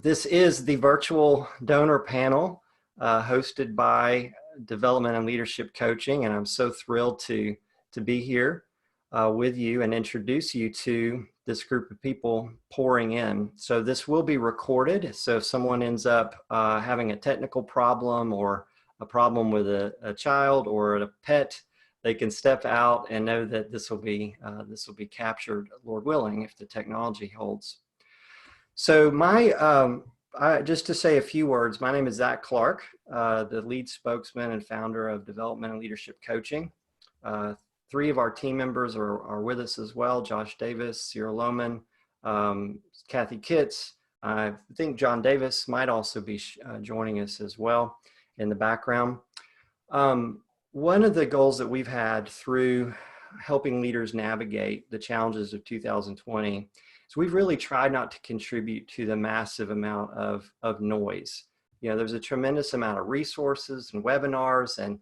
This is the virtual donor panel hosted by Development and Leadership Coaching, and I'm so thrilled to be here with you and introduce you to this group of people pouring in. So this will be recorded, so if someone ends up having a technical problem or a problem with a child or a pet, they can step out and know that this will be captured, Lord willing, if the technology holds. So just to say a few words, my name is Zach Clark, the lead spokesman and founder of Development and Leadership Coaching. Three of our team members are with us as well: Josh Davis, Cyril Lohman, Kathy Kitts. I think John Davis might also be joining us as well in the background. One of the goals that we've had through helping leaders navigate the challenges of 2020 is we've really tried not to contribute to the massive amount of noise. You know, there's a tremendous amount of resources and webinars, and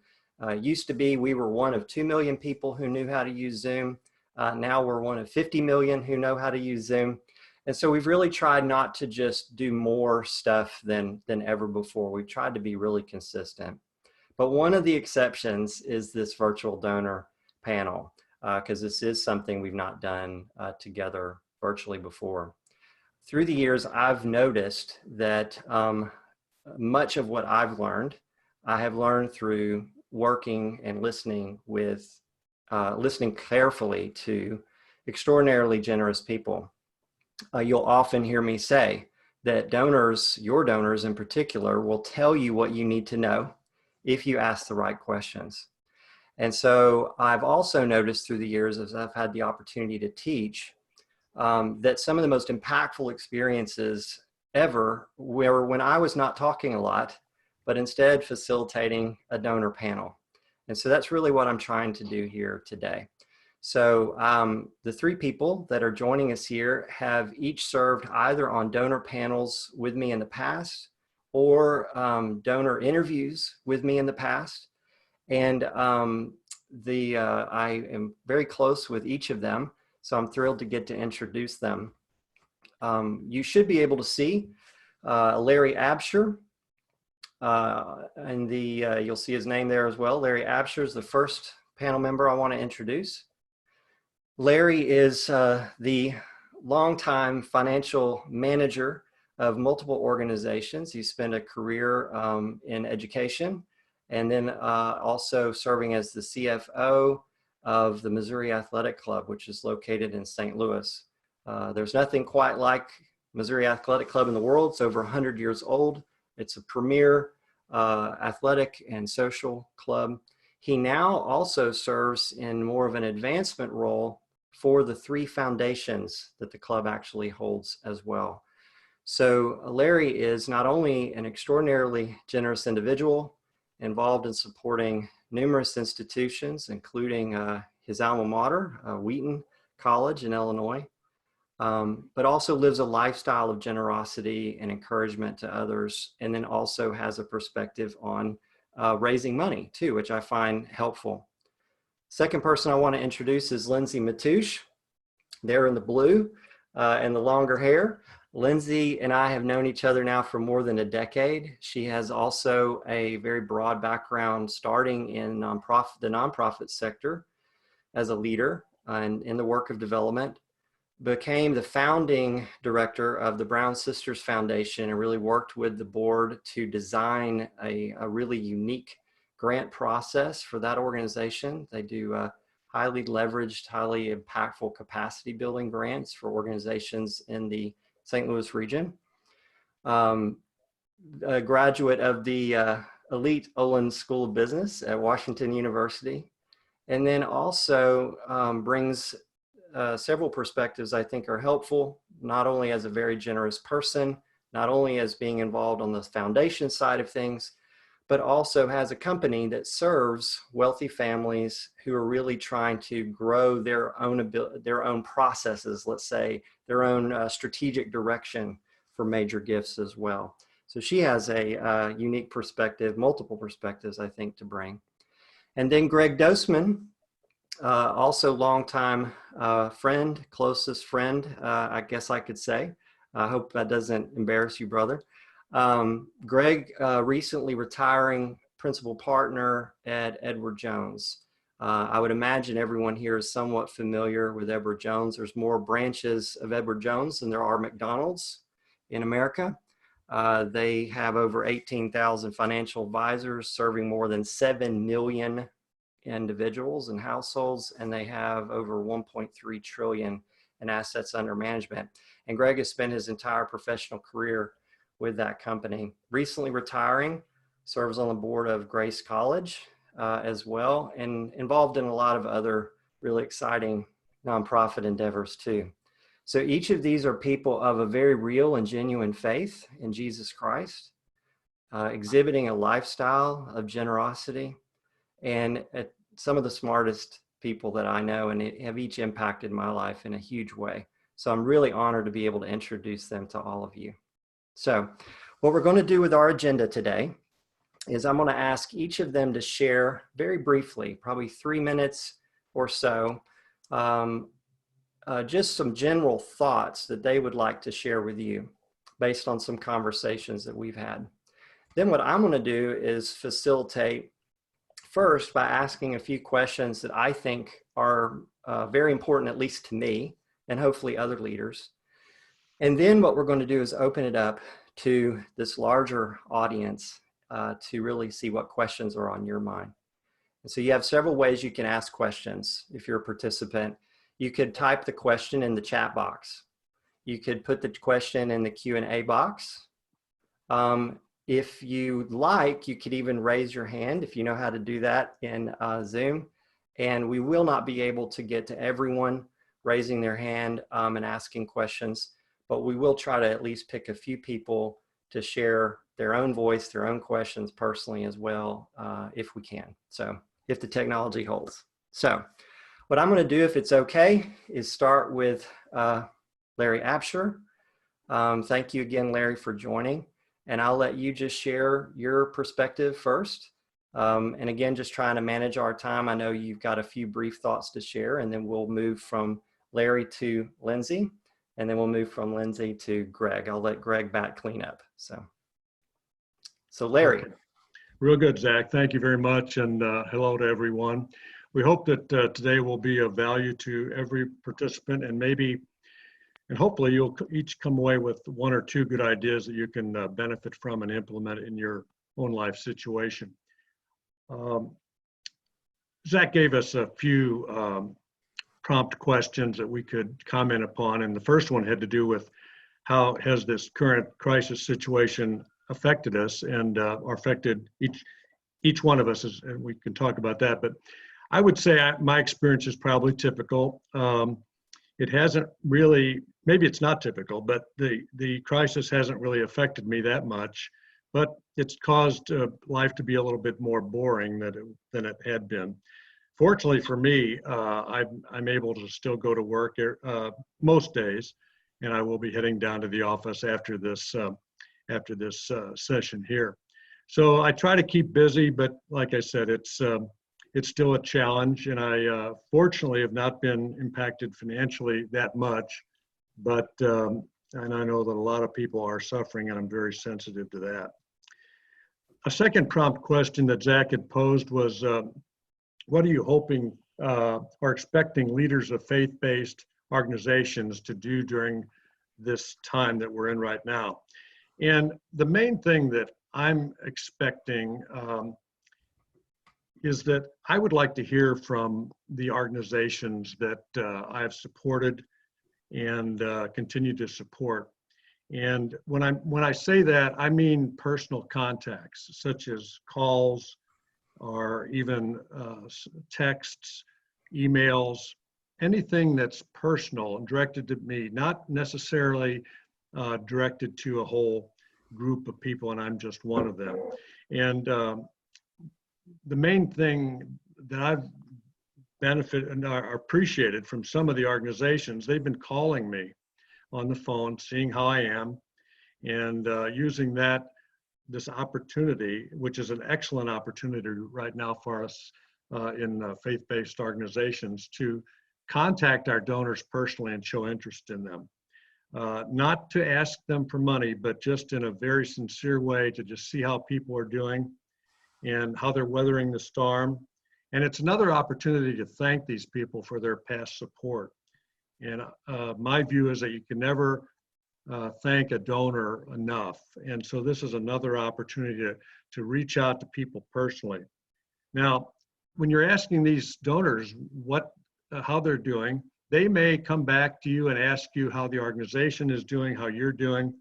used to be we were one of 2 million people who knew how to use Zoom. Now we're one of 50 million who know how to use Zoom. And so we've really tried not to just do more stuff than ever before. We've tried to be really consistent. But one of the exceptions is this virtual donor panel, because this is something we've not done together virtually before. Through the years, I've noticed that much of what I've learned, I have learned through working and listening carefully to extraordinarily generous people. You'll often hear me say that donors, your donors in particular, will tell you what you need to know if you ask the right questions. And so I've also noticed through the years, as I've had the opportunity to teach, that some of the most impactful experiences ever were when I was not talking a lot, but instead facilitating a donor panel. And so that's really what I'm trying to do here today. So the three people that are joining us here have each served either on donor panels with me in the past or donor interviews with me in the past. And I am very close with each of them, so I'm thrilled to get to introduce them. You should be able to see Larry Absher, and you'll see his name there as well. Larry Absher is the first panel member I want to introduce. Larry is the longtime financial manager of multiple organizations. He spent a career in education, and then also serving as the CFO of the Missouri Athletic Club, which is located in St. Louis. There's nothing quite like Missouri Athletic Club in the world. It's over 100 years old. It's a premier athletic and social club. He now also serves in more of an advancement role for the three foundations that the club actually holds as well. So Larry is not only an extraordinarily generous individual involved in supporting numerous institutions, including his alma mater, Wheaton College in Illinois, but also lives a lifestyle of generosity and encouragement to others, and then also has a perspective on raising money too, which I find helpful. Second person I want to introduce is Lindsay Matouche. There in the blue and the longer hair. Lindsay and I have known each other now for more than a decade. She has also a very broad background starting in the nonprofit sector as a leader and in the work of development. Became the founding director of the Brown Sisters Foundation and really worked with the board to design a really unique grant process for that organization. They do highly leveraged, highly impactful capacity building grants for organizations in the St. Louis region. A graduate of the elite Olin School of Business at Washington University, and then also brings several perspectives I think are helpful, not only as a very generous person, not only as being involved on the foundation side of things, but also has a company that serves wealthy families who are really trying to grow their own processes, let's say, their own strategic direction for major gifts as well. So she has a unique perspective, multiple perspectives, I think, to bring. And then Greg Dosman, also longtime friend, closest friend, I guess I could say, I hope that doesn't embarrass you, brother. Greg, recently retiring principal partner at Edward Jones. I would imagine everyone here is somewhat familiar with Edward Jones. There's more branches of Edward Jones than there are McDonald's in America. They have over 18,000 financial advisors serving more than 7 million individuals and households, and they have over 1.3 trillion in assets under management. And Greg has spent his entire professional career with that company. Recently retiring, serves on the board of Grace College as well, and involved in a lot of other really exciting nonprofit endeavors too. So each of these are people of a very real and genuine faith in Jesus Christ, exhibiting a lifestyle of generosity, and some of the smartest people that I know, and have each impacted my life in a huge way. So I'm really honored to be able to introduce them to all of you. So what we're going to do with our agenda today is I'm going to ask each of them to share very briefly, probably 3 minutes or so, just some general thoughts that they would like to share with you based on some conversations that we've had. Then what I'm going to do is facilitate first by asking a few questions that I think are very important, at least to me, and hopefully other leaders. And then what we're going to do is open it up to this larger audience to really see what questions are on your mind. And so you have several ways you can ask questions if you're a participant. You could type the question in the chat box. You could put the question in the Q&A box. If you like, you could even raise your hand if you know how to do that in Zoom. And we will not be able to get to everyone raising their hand and asking questions, but we will try to at least pick a few people to share their own voice, their own questions personally as well, if we can. So if the technology holds. So what I'm going to do, if it's okay, is start with Larry Absher. Thank you again, Larry, for joining. And I'll let you just share your perspective first. And again, just trying to manage our time. I know you've got a few brief thoughts to share, and then we'll move from Larry to Lindsay, and then we'll move from Lindsay to Greg. I'll let Greg back clean up. So Larry. Okay. Real good, Zach. Thank you very much. And hello to everyone. We hope that today will be of value to every participant, and hopefully you'll each come away with 1 or 2 good ideas that you can benefit from and implement in your own life situation. Zach gave us a few prompt questions that we could comment upon, and the first one had to do with how has this current crisis situation affected us and or affected each one of us, and we can talk about that. But I would say my experience is probably typical. It hasn't really, maybe it's not typical, but the crisis hasn't really affected me that much, but it's caused life to be a little bit more boring than it had been. Fortunately for me, I'm able to still go to work most days, and I will be heading down to the office after this session here. So I try to keep busy, but like I said, it's still a challenge, and I fortunately have not been impacted financially that much, but and I know that a lot of people are suffering, and I'm very sensitive to that. A second prompt question that Zach had posed was, what are you hoping or expecting leaders of faith-based organizations to do during this time that we're in right now? And the main thing that I'm expecting is that I would like to hear from the organizations that I have supported and continue to support. And when I say that, I mean personal contacts, such as calls or even texts, emails, anything that's personal and directed to me, not necessarily directed to a whole group of people, and I'm just one of them. And the main thing that I've benefited and appreciated from some of the organizations, they've been calling me on the phone, seeing how I am, and using this opportunity, which is an excellent opportunity right now for us in faith-based organizations, to contact our donors personally and show interest in them. not to ask them for money, but just in a very sincere way to just see how people are doing and how they're weathering the storm. And it's another opportunity to thank these people for their past support. And my view is that you can never thank a donor enough. And so this is another opportunity to reach out to people personally. Now, when you're asking these donors how they're doing, they may come back to you and ask you how the organization is doing, how you're doing.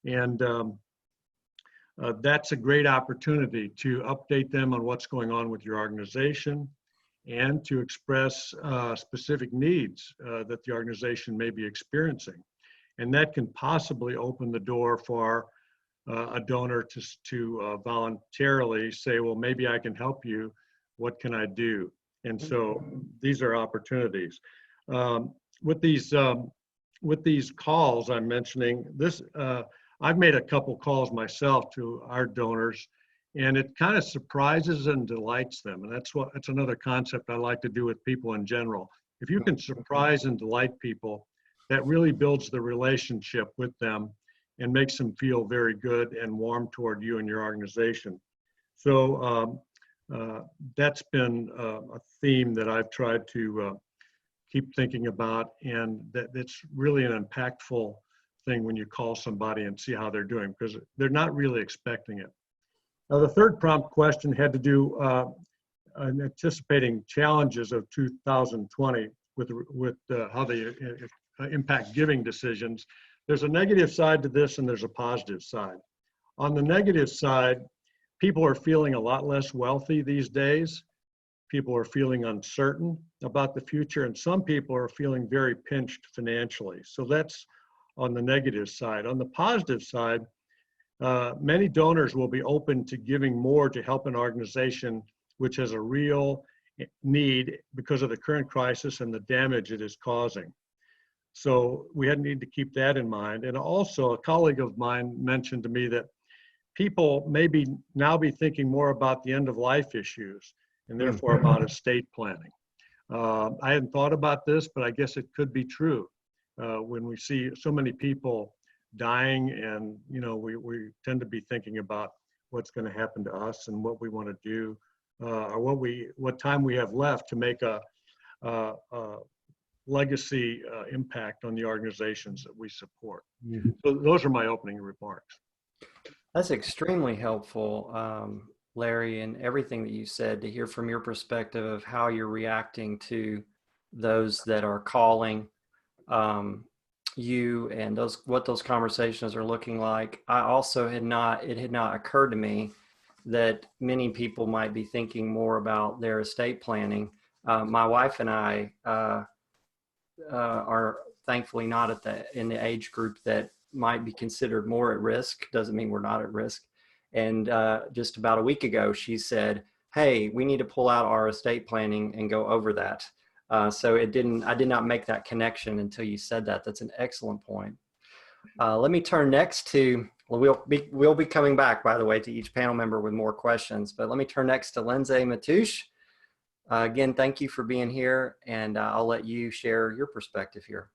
And that's a great opportunity to update them on what's going on with your organization and to express specific needs that the organization may be experiencing. And that can possibly open the door for a donor to voluntarily say, well, maybe I can help you. What can I do? And so these are opportunities. With these calls I'm mentioning, I've made a couple calls myself to our donors, and it kind of surprises and delights them. And that's another concept I like to do with people in general. If you can surprise and delight people, that really builds the relationship with them and makes them feel very good and warm toward you and your organization. So that's been a theme that I've tried to keep thinking about, and that it's really an impactful thing when you call somebody and see how they're doing, because they're not really expecting it. Now, the third prompt question had to do anticipating challenges of 2020 with how they impact giving decisions. There's a negative side to this and there's a positive side. On the negative side, people are feeling a lot less wealthy these days. People are feeling uncertain about the future, and some people are feeling very pinched financially. So that's on the negative side. On the positive side, many donors will be open to giving more to help an organization which has a real need because of the current crisis and the damage it is causing. So we need to keep that in mind. And also, a colleague of mine mentioned to me that people maybe now be thinking more about the end of life issues and therefore about estate planning. I hadn't thought about this, but I guess it could be true. When we see so many people dying, and we tend to be thinking about what's going to happen to us and what we want to do, or what time we have left to make a legacy impact on the organizations that we support. So those are my opening remarks. That's extremely helpful, Larry, and everything that you said, to hear from your perspective of how you're reacting to those that are calling you, and what those conversations are looking like. It had not occurred to me that many people might be thinking more about their estate planning. My wife and I are thankfully not in the age group that might be considered more at risk. Doesn't mean we're not at risk. And just about a week ago, she said, hey, we need to pull out our estate planning and go over that. So I did not make that connection until you said that. That's an excellent point. Let me turn next to, we'll be coming back, by the way, to each panel member with more questions, but let me turn next to Lindsay Matoush. Again, thank you for being here, and I'll let you share your perspective here.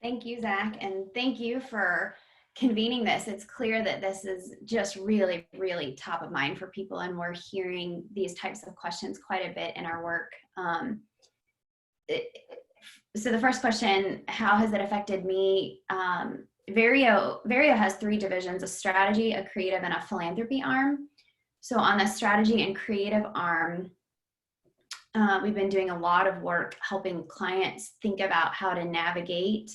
Thank you, Zach, and thank you for convening this. It's clear that this is just really, really top of mind for people, and we're hearing these types of questions quite a bit in our work. So the first question, how has it affected me? Vario has 3 divisions: a strategy, a creative, and a philanthropy arm. So on the strategy and creative arm, we've been doing a lot of work helping clients think about how to navigate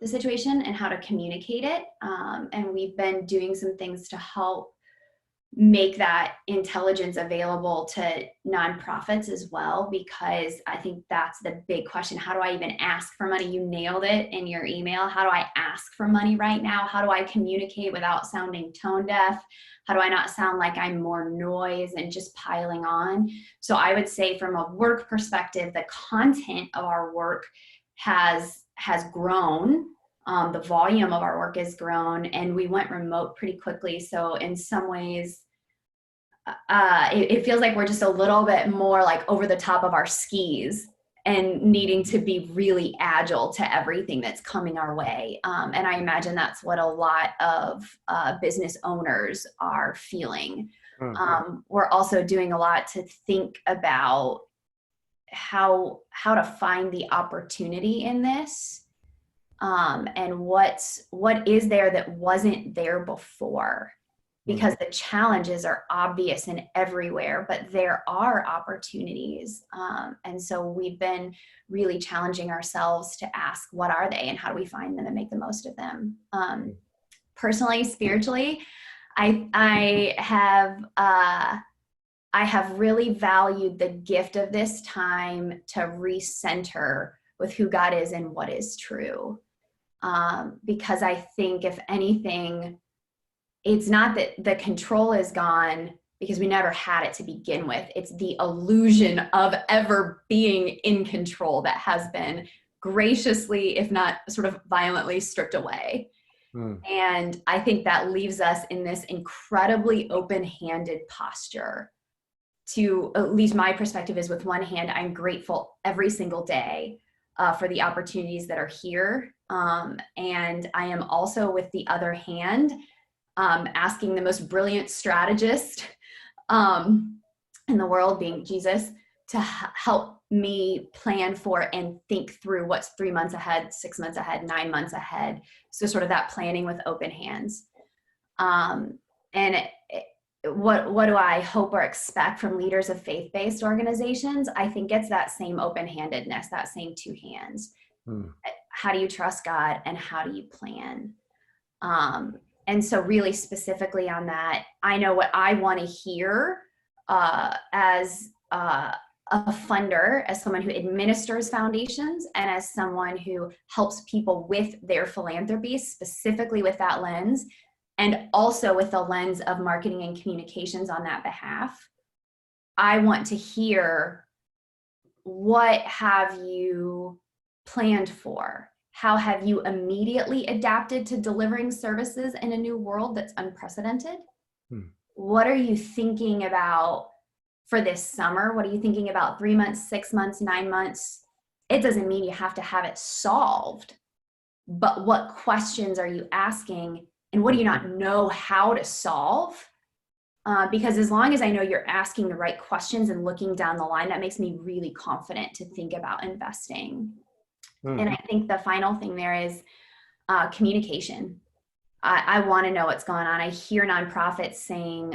the situation and how to communicate it. And we've been doing some things to help make that intelligence available to nonprofits as well, because I think that's the big question. How do I even ask for money? You nailed it in your email. How do I ask for money right now? How do I communicate without sounding tone deaf? How do I not sound like I'm more noise and just piling on? So I would say, from a work perspective, the content of our work has grown. The volume of our work has grown, and we went remote pretty quickly. So in some ways, it feels like we're just a little bit more like over the top of our skis and needing to be really agile to everything that's coming our way. And I imagine that's what a lot of business owners are feeling. We're also doing a lot to think about how to find the opportunity in this, and what is there that wasn't there before, because the challenges are obvious and everywhere, but there are opportunities. And so we've been really challenging ourselves to ask, what are they and how do we find them and make the most of them? Personally, spiritually, I have really valued the gift of this time to recenter with who God is and what is true. Because I think, if anything, it's not that the control is gone, because we never had it to begin with. It's the illusion of ever being in control that has been graciously, if not sort of violently, stripped away. And I think that leaves us in this incredibly open-handed posture. To, at least my perspective is, with one hand, I'm grateful every single day for the opportunities that are here. And I am also, with the other hand, asking the most brilliant strategist in the world, being Jesus, to help me plan for and think through what's 3 months ahead, 6 months ahead, 9 months ahead. So sort of that planning with open hands. What do I hope or expect from leaders of faith-based organizations? I think it's that same open-handedness, that same two hands. How do you trust God and how do you plan? And so really specifically on that, I know what I want to hear as a funder, as someone who administers foundations, and as someone who helps people with their philanthropy, specifically with that lens, and also with the lens of marketing and communications on that behalf. I want to hear, what have you planned for? How have you immediately adapted to delivering services in a new world that's unprecedented? What are you thinking about for this summer? What are you thinking about 3 months, 6 months, 9 months? It doesn't mean you have to have it solved, but what questions are you asking, and what do you not know how to solve? Because as long as I know you're asking the right questions and looking down the line, that makes me really confident to think about investing. And I think the final thing there is communication. I want to know what's going on. I hear nonprofits saying,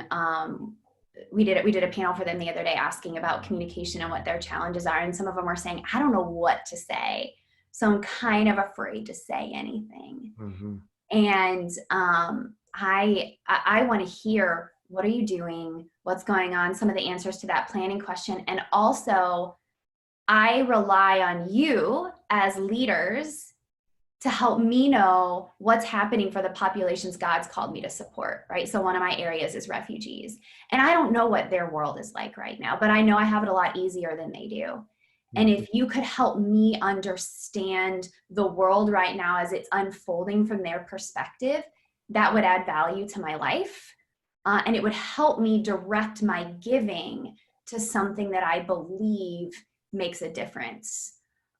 we did a panel for them the other day asking about communication and what their challenges are. And some of them were saying, I don't know what to say, so I'm kind of afraid to say anything. And I want to hear, what are you doing? What's going on? Some of the answers to that planning question. And also, I rely on you as leaders to help me know what's happening for the populations God's called me to support, right? So one of my areas is refugees. And I don't know what their world is like right now, but I know I have it a lot easier than they do. And if you could help me understand the world right now as it's unfolding from their perspective, that would add value to my life. And it would help me direct my giving to something that I believe makes a difference.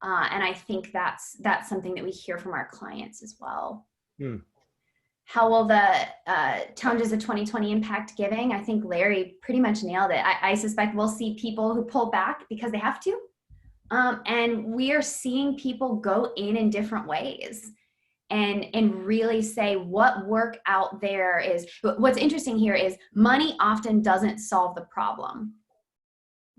And I think that's something that we hear from our clients as well. How will the challenges of 2020 impact giving? I think Larry pretty much nailed it. I suspect we'll see people who pull back because they have to. And we are seeing people go in different ways and really say what work out there is. What's interesting here is money often doesn't solve the problem,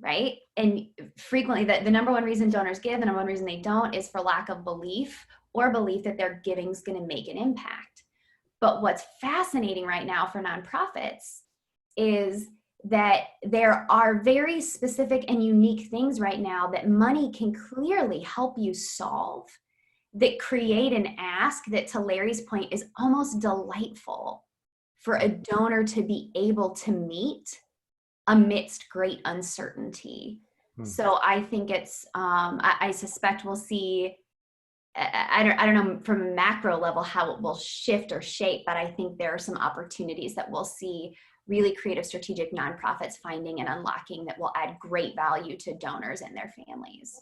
right? And frequently the number one reason donors give, the number one reason they don't, is for lack of belief or belief that their giving is going to make an impact. But what's fascinating right now for nonprofits is that there are very specific and unique things right now that money can clearly help you solve, that create an ask that, to Larry's point, is almost delightful for a donor to be able to meet amidst great uncertainty. So I think it's, I suspect we'll see, I don't know from a macro level how it will shift or shape, but I think there are some opportunities that we'll see really creative strategic nonprofits finding and unlocking that will add great value to donors and their families.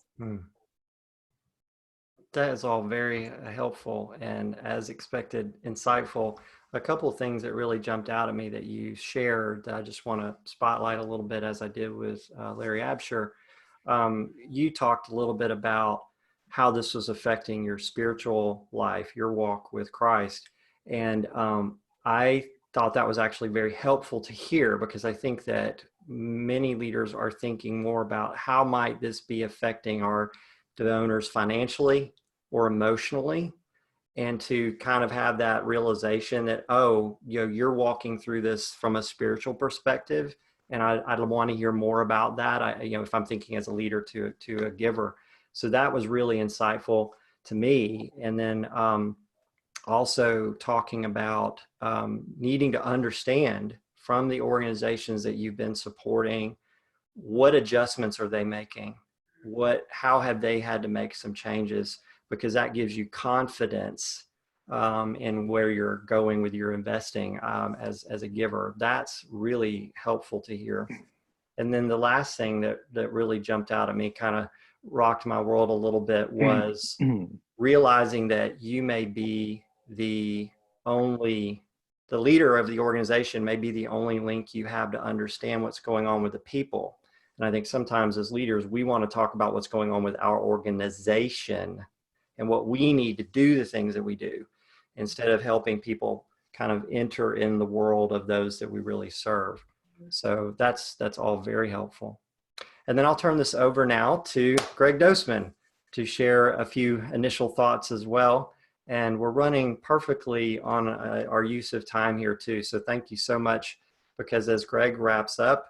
That is all very helpful and, as expected, insightful. A couple of things that really jumped out at me that you shared that I just want to spotlight a little bit, as I did with Larry Absher. You talked a little bit about how this was affecting your spiritual life, your walk with Christ. And I thought that was actually very helpful to hear, because I think that many leaders are thinking more about how might this be affecting our donors financially or emotionally, and to kind of have that realization that, oh, you're walking through this from a spiritual perspective, and I want to hear more about that. If I'm thinking as a leader to a giver. So that was really insightful to me. And then also talking about needing to understand from the organizations that you've been supporting, what adjustments are they making? How have they had to make some changes? Because that gives you confidence in where you're going with your investing as a giver. That's really helpful to hear. And then the last thing that really jumped out at me, kind of rocked my world a little bit, was realizing that you may be the leader of the organization, may be the only link you have to understand what's going on with the people. And I think sometimes as leaders, we want to talk about what's going on with our organization and what we need to do, the things that we do, instead of helping people kind of enter in the world of those that we really serve. So that's all very helpful. And then I'll turn this over now to Greg Dosman to share a few initial thoughts as well. And we're running perfectly on our use of time here too. So thank you so much, because as Greg wraps up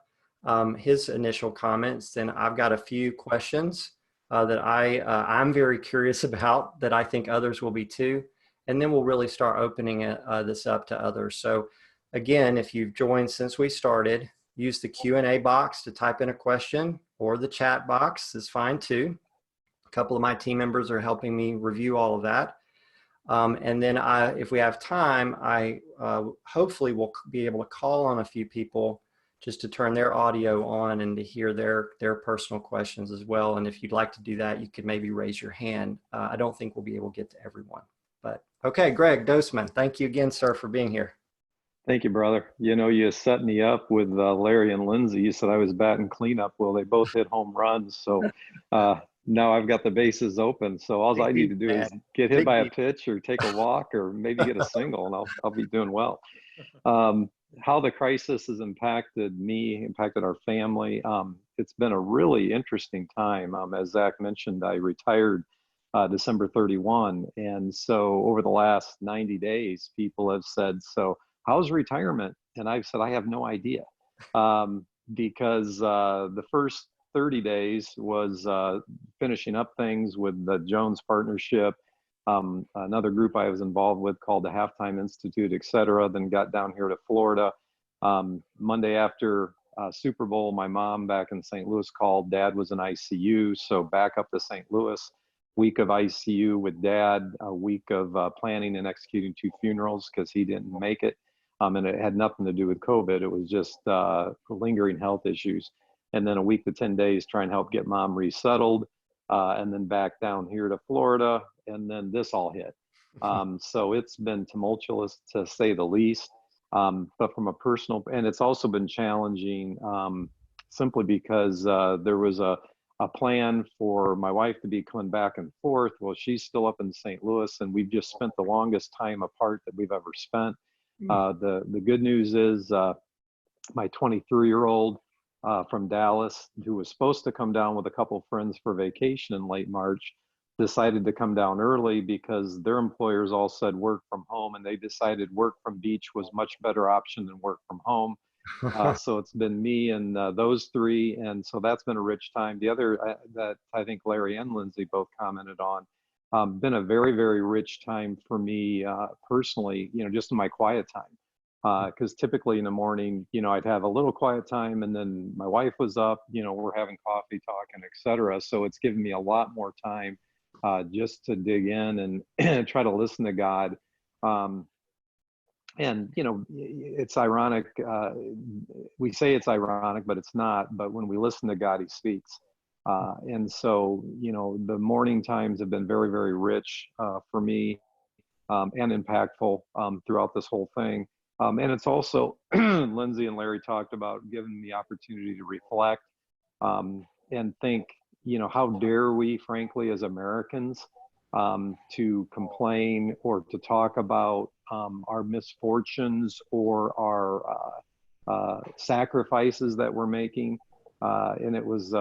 his initial comments, then I've got a few questions that I'm very curious about, that I think others will be too. And then we'll really start opening this up to others. So again, if you've joined since we started, use the Q&A box to type in a question, or the chat box is fine too. A couple of my team members are helping me review all of that. And then if we have time, I hopefully will be able to call on a few people just to turn their audio on and to hear their personal questions as well. And if you'd like to do that, you could maybe raise your hand. I don't think we'll be able to get to everyone. But okay, Greg Dosman, thank you again, sir, for being here. Thank you, brother. You know, you set me up with Larry and Lindsay. You said I was batting cleanup. Well, they both hit home runs. So now I've got the bases open. So all I need to do is get hit by a pitch or take a walk or maybe get a single, and I'll be doing well. How the crisis has impacted me, impacted our family. It's been a really interesting time. As Zach mentioned, I retired December 31. And so over the last 90 days, people have said, so how's retirement? And I've said, I have no idea. Because the first 30 days was finishing up things with the Jones Partnership, another group I was involved with called the Halftime Institute, et cetera, then got down here to Florida. Monday after Super Bowl, my mom back in St. Louis called. Dad was in ICU, so back up to St. Louis. Week of ICU with Dad, a week of planning and executing 2 funerals because he didn't make it. And it had nothing to do with COVID. It was just lingering health issues. And then a week to 10 days trying to help get Mom resettled, and then back down here to Florida. And then this all hit. So it's been tumultuous, to say the least. But from a personal, and it's also been challenging simply because there was a plan for my wife to be coming back and forth. Well, she's still up in St. Louis, and we've just spent the longest time apart that we've ever spent. The good news is my 23-year-old from Dallas, who was supposed to come down with a couple of friends for vacation in late March, decided to come down early because their employers all said work from home, and they decided work from beach was much better option than work from home. So it's been me and those 3, and so that's been a rich time. The other that I think Larry and Lindsay both commented on, been a very, very rich time for me personally, you know, just in my quiet time. Because typically in the morning, you know, I'd have a little quiet time, and then my wife was up, you know, we're having coffee, talking, et cetera. So it's given me a lot more time just to dig in and try to listen to God. And, you know, it's ironic. We say it's ironic, but it's not. But when we listen to God, he speaks. And so, the morning times have been very, very rich for me, and impactful throughout this whole thing. And it's also, Lindsay and Larry talked about giving the opportunity to reflect and think, how dare we, frankly, as Americans, to complain or to talk about our misfortunes or our sacrifices that we're making. And it was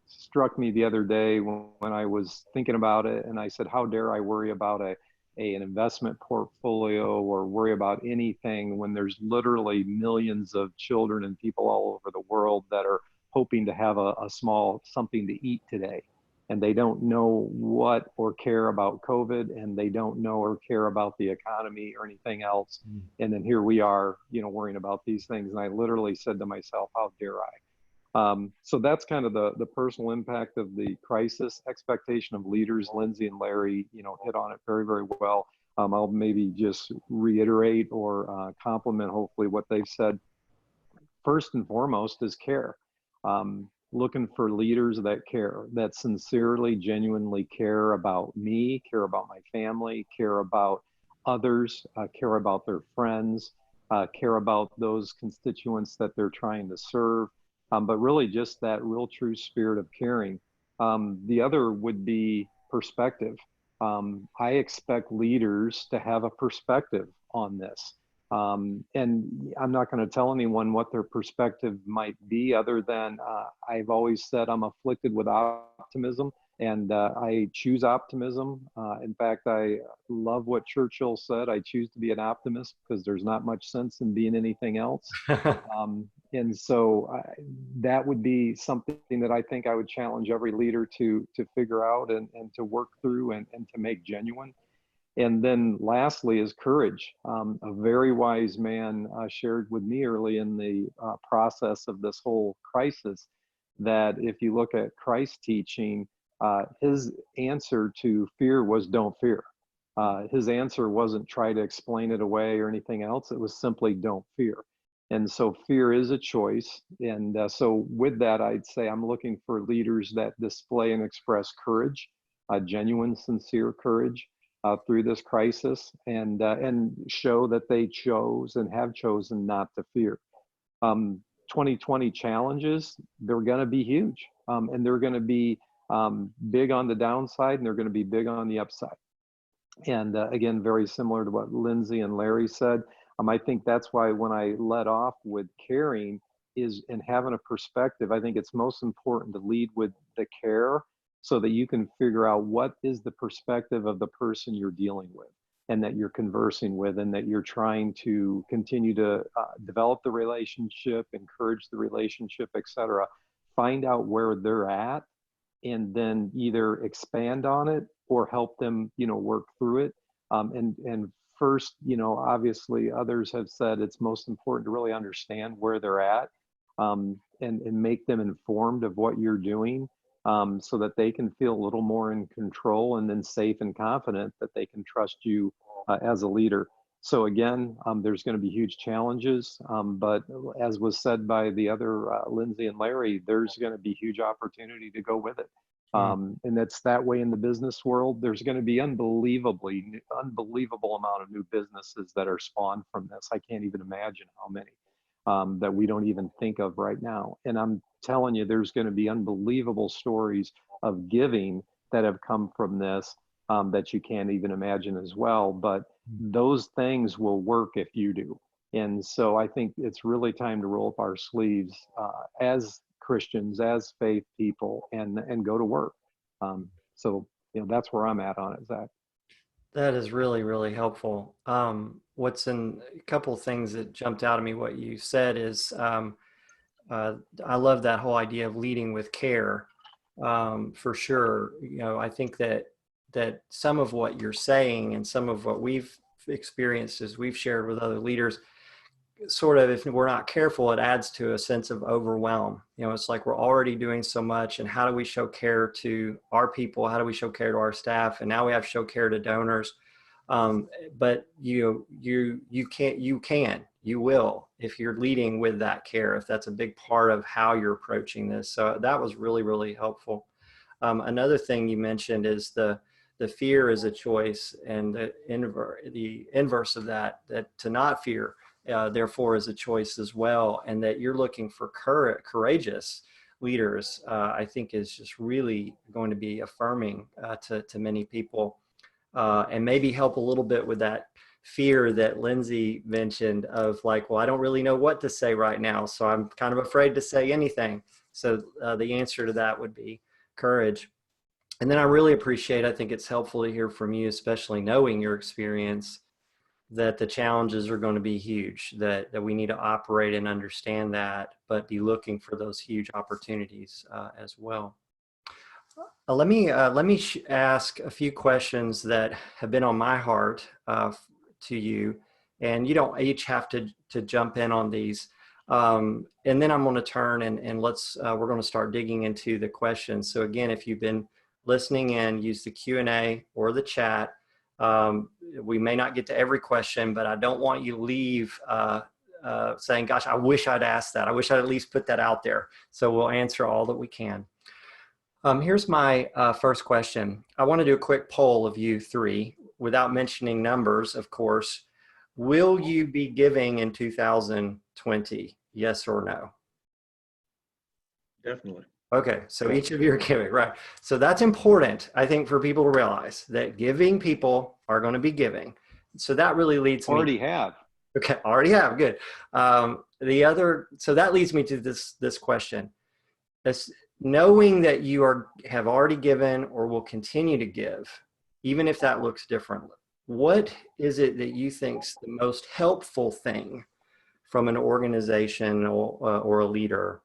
struck me the other day when I was thinking about it, and I said, how dare I worry about an investment portfolio or worry about anything when there's literally millions of children and people all over the world that are hoping to have a small something to eat today. And they don't know what or care about COVID, and they don't know or care about the economy or anything else. And then here we are, worrying about these things. And I literally said to myself, how dare I? So that's kind of the personal impact of the crisis. Expectation of leaders. Lindsay and Larry, hit on it very, very well. I'll maybe just reiterate or compliment hopefully what they've said. First and foremost is care. Looking for leaders that care, that sincerely, genuinely care about me, care about my family, care about others, care about their friends, care about those constituents that they're trying to serve. But really just that real true spirit of caring. The other would be perspective. I expect leaders to have a perspective on this. And I'm not going to tell anyone what their perspective might be other than I've always said I'm afflicted with optimism, and I choose optimism. In fact, I love what Churchill said, I choose to be an optimist because there's not much sense in being anything else. And so that would be something that I think I would challenge every leader to figure out and to work through and to make genuine. And then lastly is courage. A very wise man shared with me early in the process of this whole crisis that if you look at Christ's teaching, his answer to fear was don't fear. His answer wasn't try to explain it away or anything else. It was simply don't fear. And so fear is a choice. And so with that, I'd say I'm looking for leaders that display and express courage, genuine, sincere courage through this crisis, and show that they chose and have chosen not to fear. 2020 challenges, they're going to be huge, and they're going to be big on the downside, and they're going to be big on the upside. And again, very similar to what Lindsay and Larry said. I think that's why when I led off with caring and having a perspective, I think it's most important to lead with the care so that you can figure out what is the perspective of the person you're dealing with and that you're conversing with, and that you're trying to continue to develop the relationship, encourage the relationship, etc. Find out where they're at and then either expand on it or help them, work through it. And first, obviously others have said it's most important to really understand where they're at, and make them informed of what you're doing, so that they can feel a little more in control and then safe and confident that they can trust you as a leader. So again, there's going to be huge challenges, but as was said by the other Lindsay and Larry, there's going to be huge opportunity to go with it. And that's that way in the business world. There's going to be unbelievable amount of new businesses that are spawned from this. I can't even imagine how many that we don't even think of right now. And I'm telling you, there's going to be unbelievable stories of giving that have come from this that you can't even imagine as well. But those things will work if you do. And so I think it's really time to roll up our sleeves as Christians, as faith people, and go to work. So that's where I'm at on it, Zach. That is really, really helpful. What's in a couple of things that jumped out at me, what you said is, I love that whole idea of leading with care, for sure. I think that some of what you're saying and some of what we've experienced as we've shared with other leaders, sort of, if we're not careful, it adds to a sense of overwhelm. It's like we're already doing so much, and how do we show care to our people? How do we show care to our staff? And now we have to show care to donors. But you can, you will, if you're leading with that care, if that's a big part of how you're approaching this. So that was really, really helpful. Another thing you mentioned is the fear is a choice, and the inverse of that to not fear, therefore, is a choice as well. And that you're looking for courageous leaders, I think is just really going to be affirming to many people, and maybe help a little bit with that fear that Lindsay mentioned of like, well, I don't really know what to say right now, so I'm kind of afraid to say anything. So the answer to that would be courage. And then I really appreciate, I think it's helpful to hear from you, especially knowing your experience, that the challenges are going to be huge, that we need to operate and understand that, but be looking for those huge opportunities as well. Let me ask a few questions that have been on my heart to you, and you don't each have to jump in on these. And then I'm going to turn and we're going to start digging into the questions. So again, if you've been listening in, use the Q&A or the chat. We may not get to every question, but I don't want you to leave saying, gosh, I wish I'd asked that. I wish I'd at least put that out there. So we'll answer all that we can. Here's my first question. I want to do a quick poll of you three without mentioning numbers, of course. Will you be giving in 2020? Yes or no? Definitely. Okay, so each of you are giving, right? So that's important, I think, for people to realize that giving people are going to be giving. So that really leads me. Already have. Okay, already have, good. So that leads me to this question. Knowing that you have already given or will continue to give, even if that looks different, what is it that you think's the most helpful thing from an organization or a leader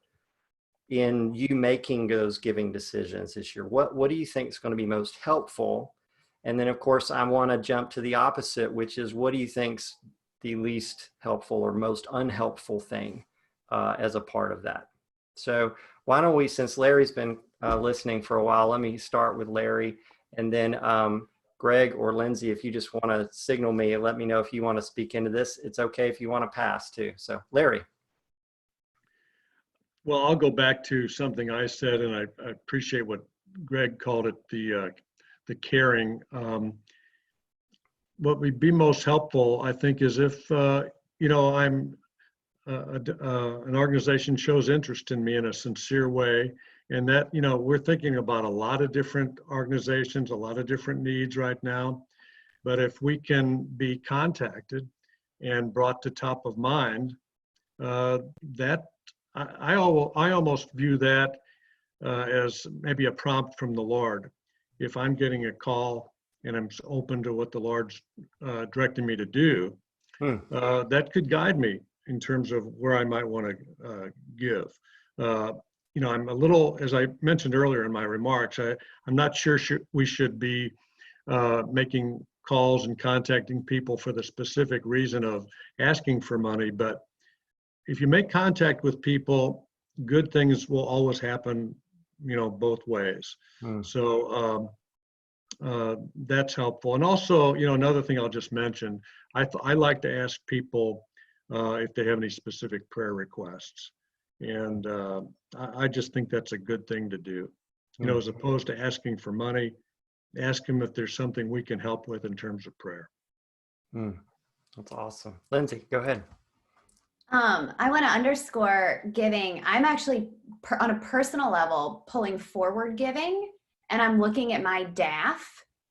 in you making those giving decisions this year? What do you think is going to be most helpful? And then, of course, I want to jump to the opposite, which is what do you think's the least helpful or most unhelpful thing as a part of that? So why don't we, since Larry's been listening for a while, let me start with Larry, and then Greg or Lindsay, if you just want to signal me and let me know if you want to speak into this. It's okay if you want to pass too. So Larry. Well, I'll go back to something I said, and I appreciate what Greg called it, the caring. What would be most helpful, I think, is if I'm an organization shows interest in me in a sincere way, and that we're thinking about a lot of different organizations, a lot of different needs right now. But if we can be contacted and brought to top of mind, that I almost view that as maybe a prompt from the Lord. If I'm getting a call and I'm open to what the Lord's directing me to do, that could guide me in terms of where I might want to give. I'm a little, as I mentioned earlier in my remarks, I'm not sure we should be making calls and contacting people for the specific reason of asking for money, but if you make contact with people, good things will always happen, both ways. So that's helpful. And also, another thing I'll just mention, I like to ask people if they have any specific prayer requests. And I just think that's a good thing to do. As opposed to asking for money, ask them if there's something we can help with in terms of prayer. That's awesome. Lindsay, go ahead. I want to underscore giving. I'm actually on a personal level pulling forward giving, and I'm looking at my DAF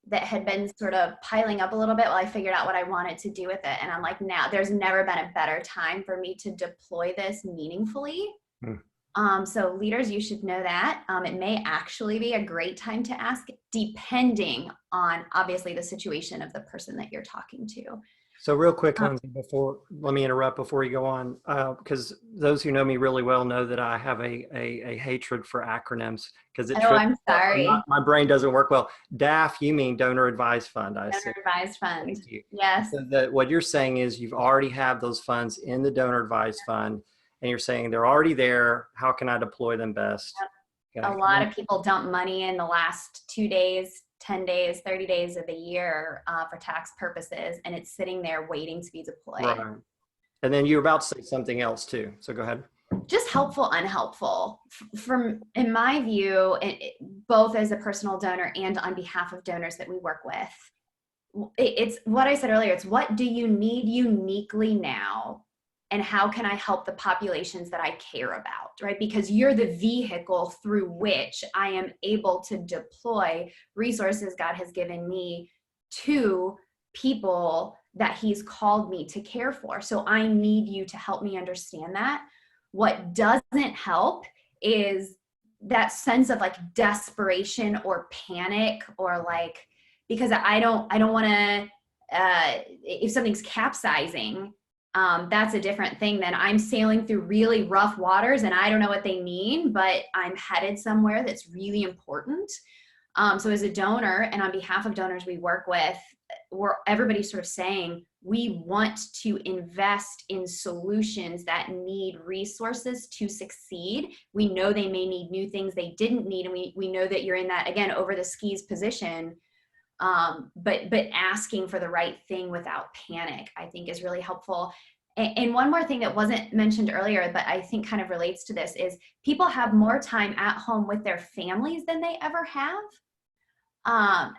that had been sort of piling up a little bit while I figured out what I wanted to do with it. And I'm like, now there's never been a better time for me to deploy this meaningfully. So leaders, you should know that. It may actually be a great time to ask, depending on obviously the situation of the person that you're talking to. So real quick, Lindsay, let me interrupt before you go on, because those who know me really well know that I have a hatred for acronyms because I'm sorry. My brain doesn't work well. DAF, you mean Donor Advised Fund, I assume. Donor Advised Fund. Thank you. Yes. So what you're saying is you've already have those funds in the Donor Advised Fund, and you're saying they're already there. How can I deploy them best? Yep. A lot of people dump money in the last 2 days, 10 days, 30 days of the year for tax purposes, and it's sitting there waiting to be deployed. Right. And then you're about to say something else too. So go ahead. Just helpful, unhelpful. From, in my view, both as a personal donor and on behalf of donors that we work with, it's what I said earlier. It's what do you need uniquely now? And how can I help the populations that I care about, right? Because you're the vehicle through which I am able to deploy resources God has given me to people that He's called me to care for. So I need you to help me understand that. What doesn't help is that sense of like desperation or panic, or like, because I don't want to, if something's capsizing, that's a different thing than I'm sailing through really rough waters and I don't know what they mean, but I'm headed somewhere that's really important. So as a donor and on behalf of donors we work with, everybody's sort of saying, we want to invest in solutions that need resources to succeed. We know they may need new things they didn't need. And we know that you're in that, again, over the skis position. But asking for the right thing without panic, I think is really helpful. And one more thing that wasn't mentioned earlier, but I think kind of relates to this, is people have more time at home with their families than they ever have.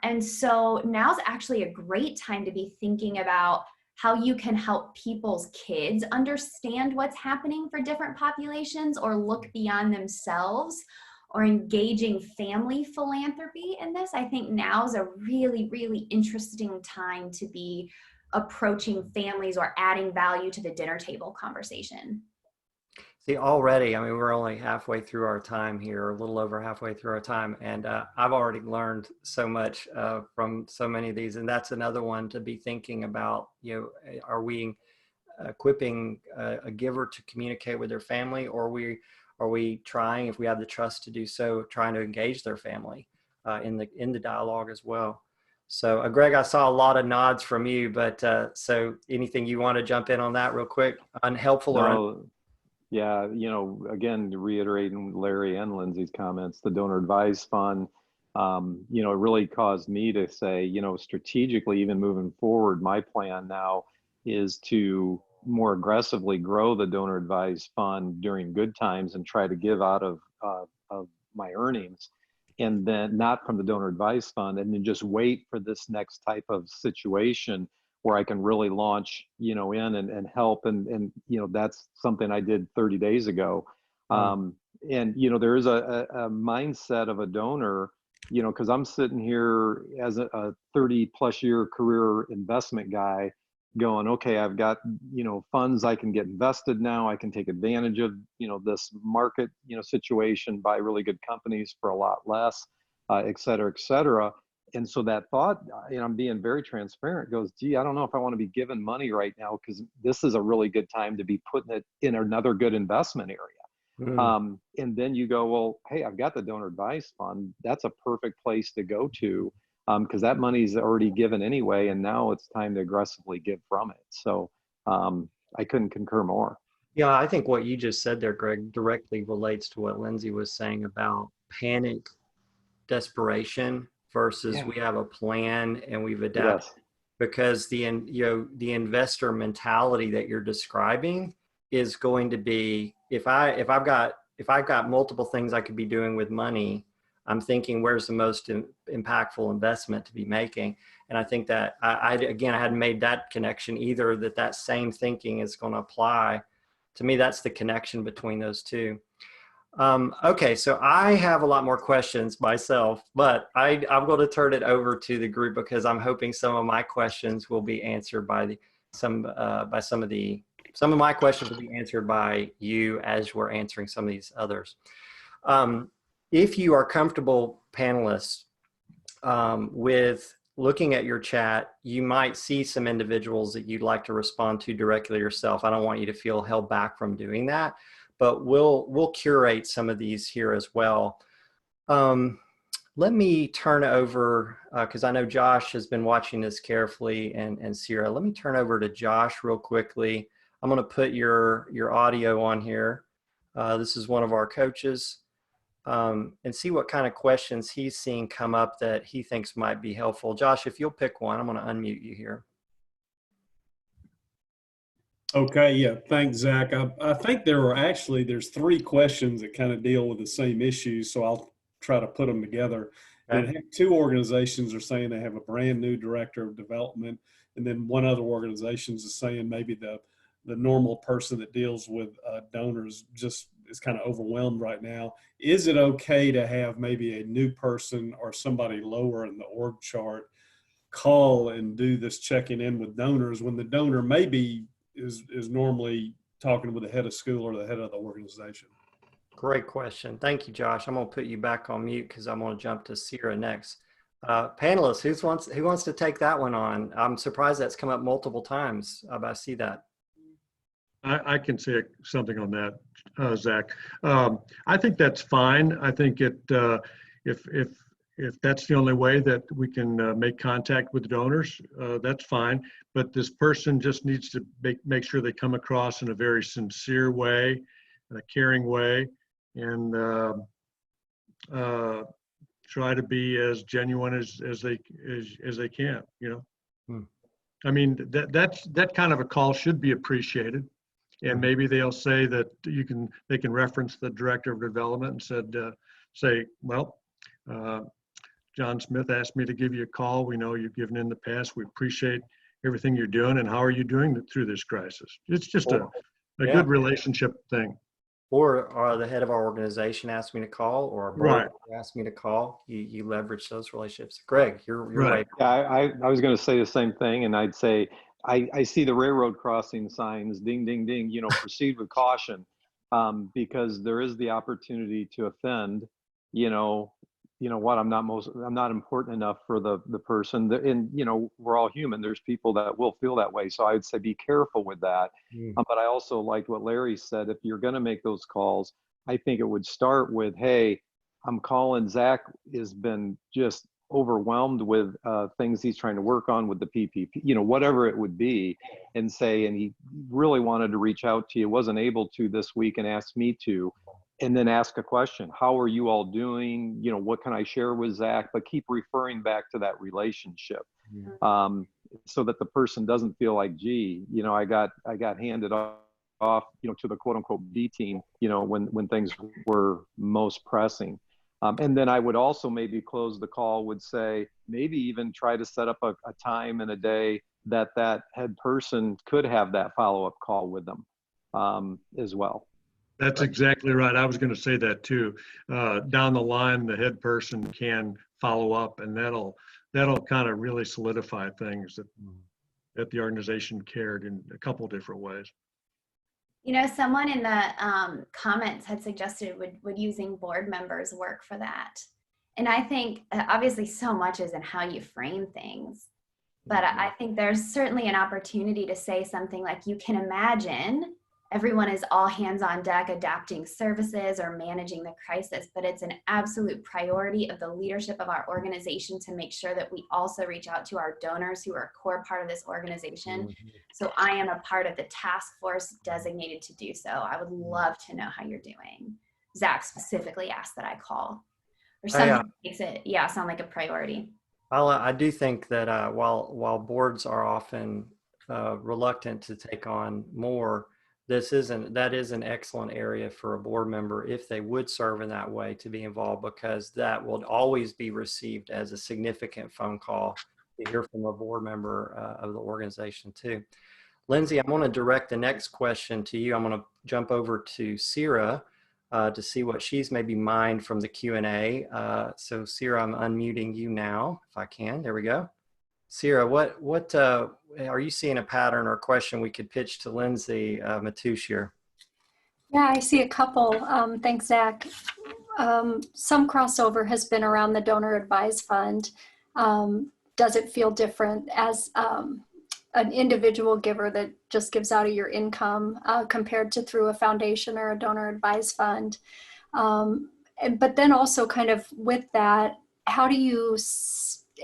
And so now's actually a great time to be thinking about how you can help people's kids understand what's happening for different populations, or look beyond themselves, or engaging family philanthropy in this. I think now's a really, really interesting time to be approaching families or adding value to the dinner table conversation. See, already, I mean, we're only halfway through our time here, a little over halfway through our time. And I've already learned so much from so many of these. And that's another one to be thinking about, are we equipping a giver to communicate with their family, or are we trying, if we have the trust to do so, trying to engage their family in the dialogue as well? So Greg, I saw a lot of nods from you, but so anything you want to jump in on that real quick? Unhelpful or Yeah, again, reiterating Larry and Lindsay's comments, the donor advised fund, it really caused me to say, strategically, even moving forward, my plan now is to more aggressively grow the donor advised fund during good times and try to give out of my earnings, and then not from the donor advised fund, and then just wait for this next type of situation where I can really launch, in and help. And that's something I did 30 days ago. And, there is a mindset of a donor, because I'm sitting here as a 30 plus year career investment guy going, okay, I've got, funds I can get invested now. I can take advantage of, this market, situation, buy really good companies for a lot less, et cetera, et cetera. And so that thought, I'm being very transparent, goes, gee, I don't know if I want to be giving money right now, because this is a really good time to be putting it in another good investment area. And then you go, well, hey, I've got the donor advised fund. That's a perfect place to go to, because that money's already given anyway. And now it's time to aggressively give from it. So I couldn't concur more. Yeah, I think what you just said there, Greg, directly relates to what Lindsay was saying about panic, desperation, versus we have a plan and we've adapted. Yes. Because the investor mentality that you're describing is going to be, if I've got multiple things I could be doing with money, I'm thinking, where's the most impactful investment to be making? And I think that I hadn't made that connection either, that same thinking is going to apply. To me, that's the connection between those two. Okay, so I have a lot more questions myself, but I'm going to turn it over to the group, because I'm hoping some of my questions will be answered by some of my questions will be answered by you as we're answering some of these others. If you are comfortable, panelists, with looking at your chat, you might see some individuals that you'd like to respond to directly yourself. I don't want you to feel held back from doing that, but we'll curate some of these here as well. Let me turn over, because I know Josh has been watching this carefully, and Sierra. Let me turn over to Josh real quickly. I'm going to put your audio on here. This is one of our coaches, and see what kind of questions he's seeing come up that he thinks might be helpful. Josh, if you'll pick one, I'm going to unmute you here. Okay, yeah, thanks, Zach. I think there's three questions that kind of deal with the same issue, so I'll try to put them together. And Okay. I think two organizations are saying they have a brand new director of development, and then one other organization is saying maybe the normal person that deals with donors just is kind of overwhelmed right now. Is it okay to have maybe a new person or somebody lower in the org chart call and do this checking in with donors when the donor maybe is normally talking with the head of school or the head of the organization? Great question. Thank you, Josh. I'm going to put you back on mute because I'm going to jump to Sierra next. Panelists, who wants to take that one on? I'm surprised that's come up multiple times, but I see that. I can say something on that, Zach. I think that's fine. I think if that's the only way that we can make contact with donors, that's fine. But this person just needs to make sure they come across in a very sincere way, in a caring way, and try to be as genuine as they can. You know, I mean that kind of a call should be appreciated. And maybe they'll say that they can reference the director of development and say, well, John Smith asked me to give you a call. We know you've given in the past. We appreciate everything you're doing. And how are you doing through this crisis? It's just a good relationship thing. Or the head of our organization asked me to call, or a board asked me to call. You leverage those relationships. Greg, you're right. Yeah, I was going to say the same thing, and I'd say I see the railroad crossing signs, ding, ding, ding. You know, proceed with caution, because there is the opportunity to offend. You know what? I'm not important enough for the person. And you know, we're all human. There's people that will feel that way. So I would say be careful with that. But I also liked what Larry said. If you're going to make those calls, I think it would start with, hey, I'm calling. Zach has been just overwhelmed with things he's trying to work on with the PPP, you know, whatever it would be, and he really wanted to reach out to you, wasn't able to this week, and asked me to. And then ask a question. How are you all doing? You know, what can I share with Zach? But keep referring back to that relationship, so that the person doesn't feel like, gee, you know, I got handed off, you know, to the quote unquote B team, you know, when things were most pressing. And then I would also maybe close the call, would say, maybe even try to set up a time and a day that head person could have that follow-up call with them as well. That's exactly right. I was going to say that too. Down the line, the head person can follow up, and that'll kind of really solidify things that the organization cared in a couple different ways. You know, someone in the comments had suggested would using board members work for that. And I think obviously so much is in how you frame things. But I think there's certainly an opportunity to say something like, you can imagine everyone is all hands on deck adapting services or managing the crisis, but it's an absolute priority of the leadership of our organization to make sure that we also reach out to our donors who are a core part of this organization. So I am a part of the task force designated to do so. I would love to know how you're doing. Zach specifically asked that I call, or something that makes it sound like a priority. I do think that while boards are often reluctant to take on more, that is an excellent area for a board member, if they would serve in that way, to be involved, because that will always be received as a significant phone call to hear from a board member of the organization too. Lindsay, I'm going to direct the next question to you. I'm going to jump over to Sierra to see what she's maybe mined from the Q&A. So Sierra, I'm unmuting you now, if I can. There we go. Sierra, what are you seeing a pattern or question we could pitch to Lindsay Matoush here? Yeah, I see a couple. Thanks, Zach. Some crossover has been around the donor advised fund. Does it feel different as an individual giver that just gives out of your income compared to through a foundation or a donor advised fund? But then also kind of with that, how do you,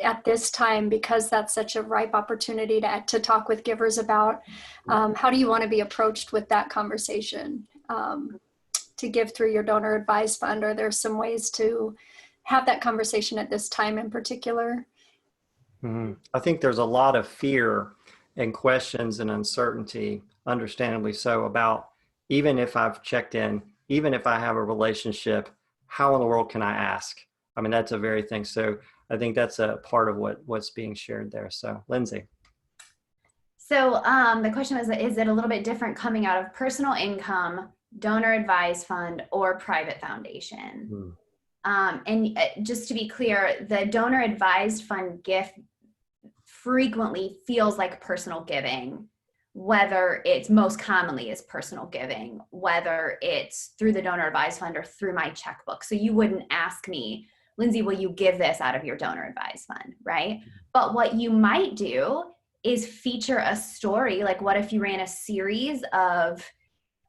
at this time, because that's such a ripe opportunity to talk with givers about, how do you want to be approached with that conversation to give through your donor advised fund? Are there some ways to have that conversation at this time in particular? I think there's a lot of fear and questions and uncertainty understandably so, about even if I've checked in, even if I have a relationship, how in the world can I ask? I mean, that's a very thing. So I think that's a part of what's being shared there. So Lindsay. So the question was, is it a little bit different coming out of personal income, donor advised fund, or private foundation? And just to be clear, the donor advised fund gift frequently feels like personal giving, whether it's most commonly is personal giving, whether it's through the donor advised fund or through my checkbook. So you wouldn't ask me, Lindsay, will you give this out of your donor advised fund, right? But what you might do is feature a story. Like, what if you ran a series of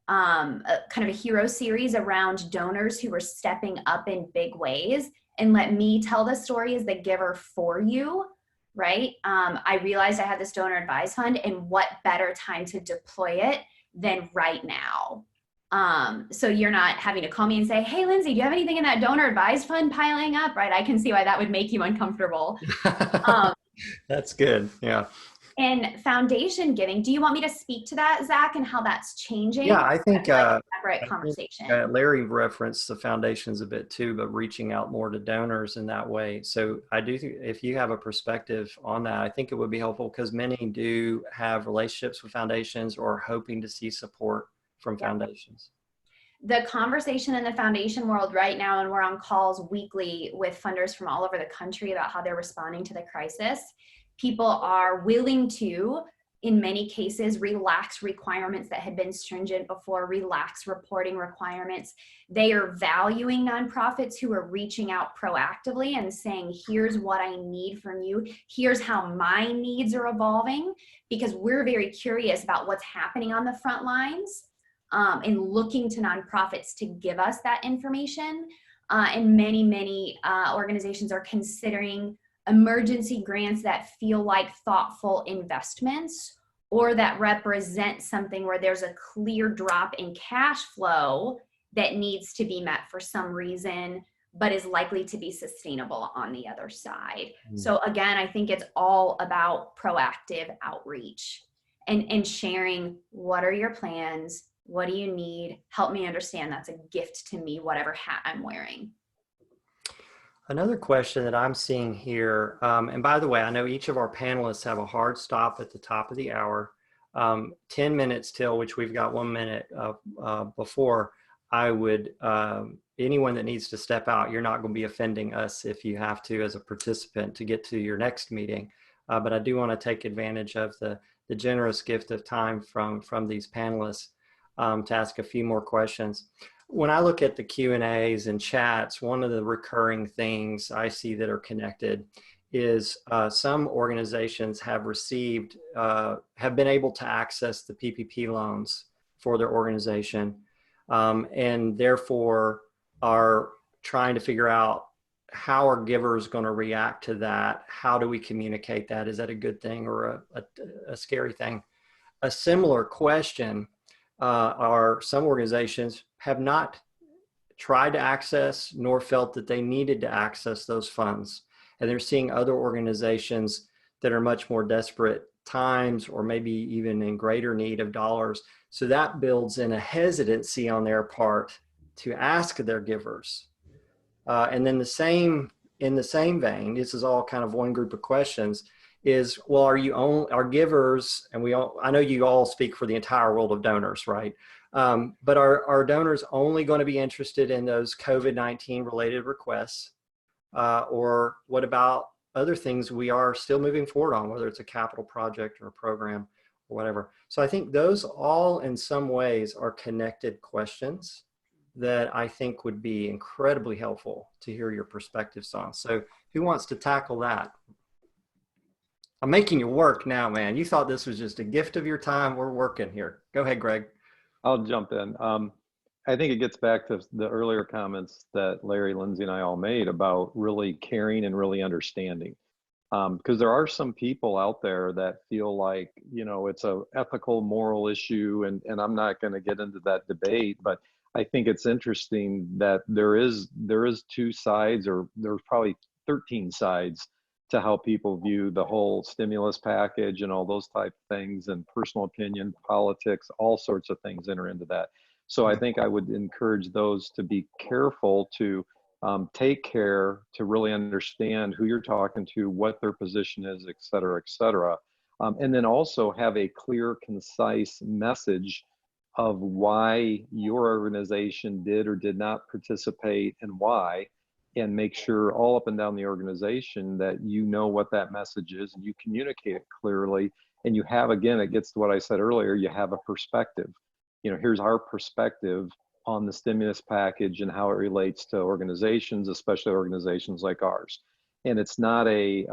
kind of a hero series around donors who were stepping up in big ways, and let me tell the story as the giver for you, right? I realized I had this donor advised fund, and what better time to deploy it than right now? So you're not having to call me and say, hey, Lindsay, do you have anything in that donor advised fund piling up, right? I can see why that would make you uncomfortable. That's good. Yeah. And foundation giving, do you want me to speak to that, Zach, and how that's changing? Yeah, I think, like a separate conversation. Larry referenced the foundations a bit too, but reaching out more to donors in that way. So I do think if you have a perspective on that, I think it would be helpful, because many do have relationships with foundations or are hoping to see support from foundations. The conversation in the foundation world right now, and we're on calls weekly with funders from all over the country about how they're responding to the crisis. People are willing to, in many cases, relax requirements that had been stringent before, relax reporting requirements. They are valuing nonprofits who are reaching out proactively and saying, here's what I need from you. Here's how my needs are evolving, because we're very curious about what's happening on the front lines, and looking to nonprofits to give us that information. And many organizations are considering emergency grants that feel like thoughtful investments, or that represent something where there's a clear drop in cash flow that needs to be met for some reason, but is likely to be sustainable on the other side. So again, I think it's all about proactive outreach and sharing, what are your plans? What do you need? Help me understand that's a gift to me, whatever hat I'm wearing. Another question that I'm seeing here, and by the way, I know each of our panelists have a hard stop at the top of the hour, 10 minutes till, which we've got 1 minute before. I would, anyone that needs to step out, you're not going to be offending us if you have to as a participant to get to your next meeting. But I do want to take advantage of the generous gift of time from these panelists to ask a few more questions. When I look at the Q&As and chats, one of the recurring things I see that are connected is some organizations have received, have been able to access the PPP loans for their organization, and therefore are trying to figure out, how are givers going to react to that? How do we communicate that? Is that a good thing or a scary thing? A similar question are some organizations have not tried to access nor felt that they needed to access those funds. And they're seeing other organizations that are much more desperate times, or maybe even in greater need of dollars. So that builds in a hesitancy on their part to ask their givers. And then in the same vein, this is all kind of one group of questions, is, well, are givers, and I know you all speak for the entire world of donors, right? But are donors only going to be interested in those COVID-19 related requests? Or what about other things we are still moving forward on, whether it's a capital project or a program or whatever? So I think those all in some ways are connected questions that I think would be incredibly helpful to hear your perspectives on. So who wants to tackle that? I'm making you work now, man. You thought this was just a gift of your time. We're working here. Go ahead, Greg. I'll jump in. I think it gets back to the earlier comments that Larry, Lindsay, and I all made about really caring and really understanding. Because there are some people out there that feel like, it's a ethical, moral issue, and I'm not going to get into that debate, but I think it's interesting that there is two sides, or there's probably 13 sides to how people view the whole stimulus package and all those type of things, and personal opinion, politics, all sorts of things enter into that. So I think I would encourage those to be careful to take care to really understand who you're talking to, what their position is, et cetera, et cetera. And then also have a clear, concise message of why your organization did or did not participate and why, and make sure all up and down the organization that you know what that message is and you communicate it clearly. And you have, again, it gets to what I said earlier, you have a perspective. You know, here's our perspective on the stimulus package and how it relates to organizations, especially organizations like ours. And it's not a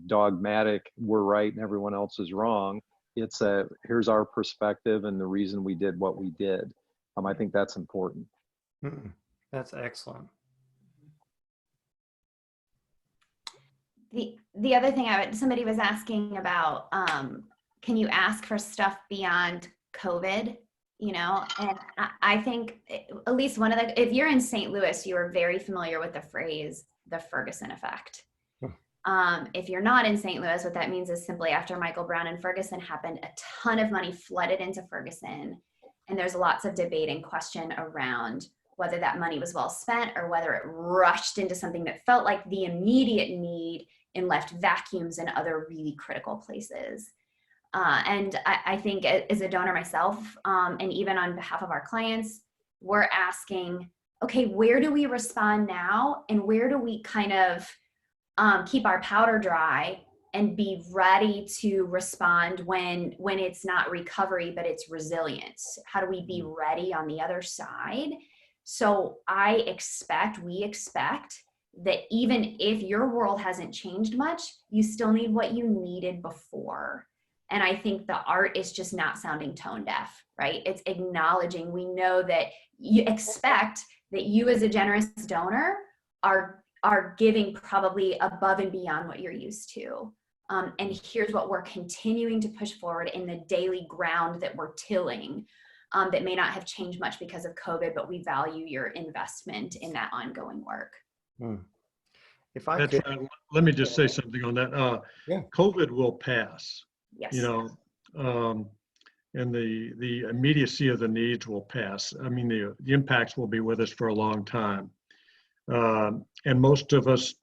dogmatic, we're right and everyone else is wrong. It's a, here's our perspective and the reason we did what we did. I think that's important. That's excellent. The other thing somebody was asking about, can you ask for stuff beyond COVID? You know, and I think at least one of the, if you're in St. Louis, you are very familiar with the phrase, the Ferguson effect. If you're not in St. Louis, what that means is simply after Michael Brown and Ferguson happened, a ton of money flooded into Ferguson. And there's lots of debate and question around whether that money was well spent or whether it rushed into something that felt like the immediate need and left vacuums in other really critical places. And I think as a donor myself, and even on behalf of our clients, we're asking, okay, where do we respond now? And where do we kind of keep our powder dry and be ready to respond when it's not recovery, but it's resilience? How do we be ready on the other side? So we expect that even if your world hasn't changed much, you still need what you needed before. And I think the art is just not sounding tone deaf, right? It's acknowledging, we know that you expect that you as a generous donor are giving probably above and beyond what you're used to. And here's what we're continuing to push forward in the daily ground that we're tilling, that may not have changed much because of COVID, but we value your investment in that ongoing work. If I could, let me just say something on that. Yeah. COVID will pass. Yes. You know, and the immediacy of the needs will pass. I mean, the impacts will be with us for a long time. And most of us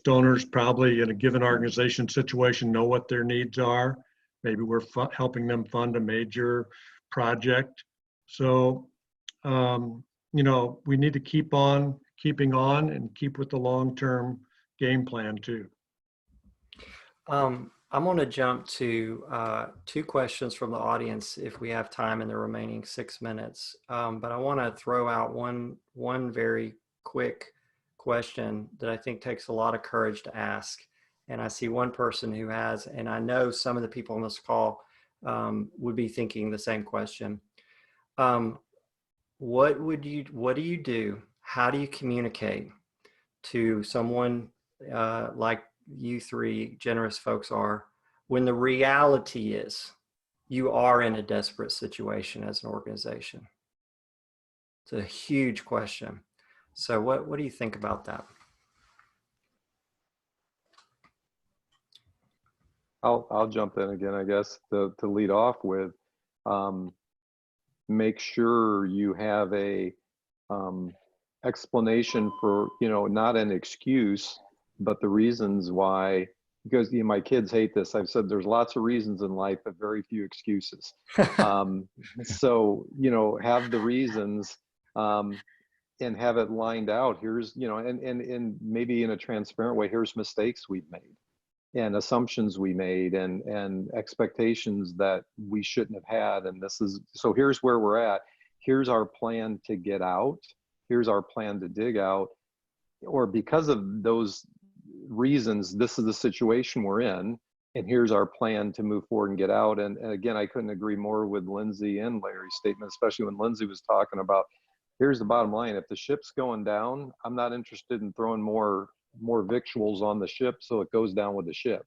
donors probably in a given organization situation know what their needs are. Maybe we're helping them fund a major project. So, you know, we need to keep on keeping on and keep with the long-term game plan too. I'm going to jump to 2 questions from the audience if we have time in the remaining 6 minutes. But I want to throw out one very quick question that I think takes a lot of courage to ask. And I see one person who has, and I know some of the people on this call would be thinking the same question. What do you do? How do you communicate to someone like you 3 generous folks are, when the reality is you are in a desperate situation as an organization? It's a huge question. So what do you think about that? I'll jump in again, I guess, to lead off with, make sure you have a explanation for, you know, not an excuse, but the reasons why. Because, you know, my kids hate this. I've said there's lots of reasons in life, but very few excuses. So, you know, have the reasons and have it lined out. Here's, you know, and maybe in a transparent way, here's mistakes we've made and assumptions we made and expectations that we shouldn't have had. And this is, so here's where we're at. Here's our plan to get out. Here's our plan to dig out. Or because of those reasons, this is the situation we're in, and here's our plan to move forward and get out. And again, I couldn't agree more with Lindsay and Larry's statement, especially when Lindsay was talking about, here's the bottom line. If the ship's going down, I'm not interested in throwing more victuals on the ship so it goes down with the ship.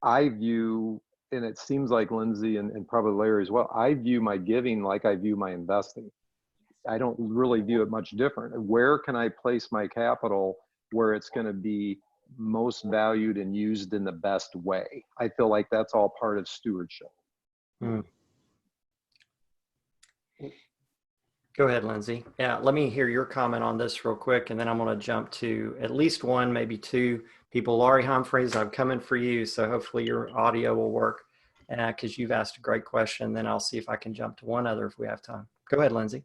I view, and it seems like Lindsay and probably Larry as well, I view my giving like I view my investing. I don't really view it much different. Where can I place my capital where it's going to be most valued and used in the best way. I feel like that's all part of stewardship. Hmm. Go ahead, Lindsay. Yeah, let me hear your comment on this real quick, and then I'm going to jump to at least one, maybe two people. Laurie Humphreys, I'm coming for you, so hopefully your audio will work because you've asked a great question. Then I'll see if I can jump to one other if we have time. Go ahead, Lindsay.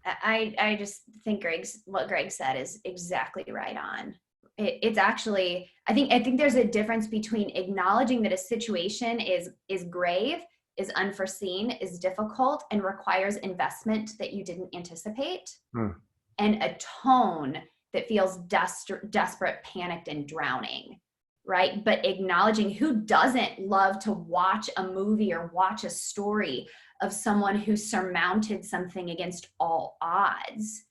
I just think what Greg said is exactly right on. It's actually, I think there's a difference between acknowledging that a situation is grave, is unforeseen, is difficult, and requires investment that you didn't anticipate, and a tone that feels desperate, panicked, and drowning, right? But acknowledging, who doesn't love to watch a movie or watch a story of someone who surmounted something against all odds,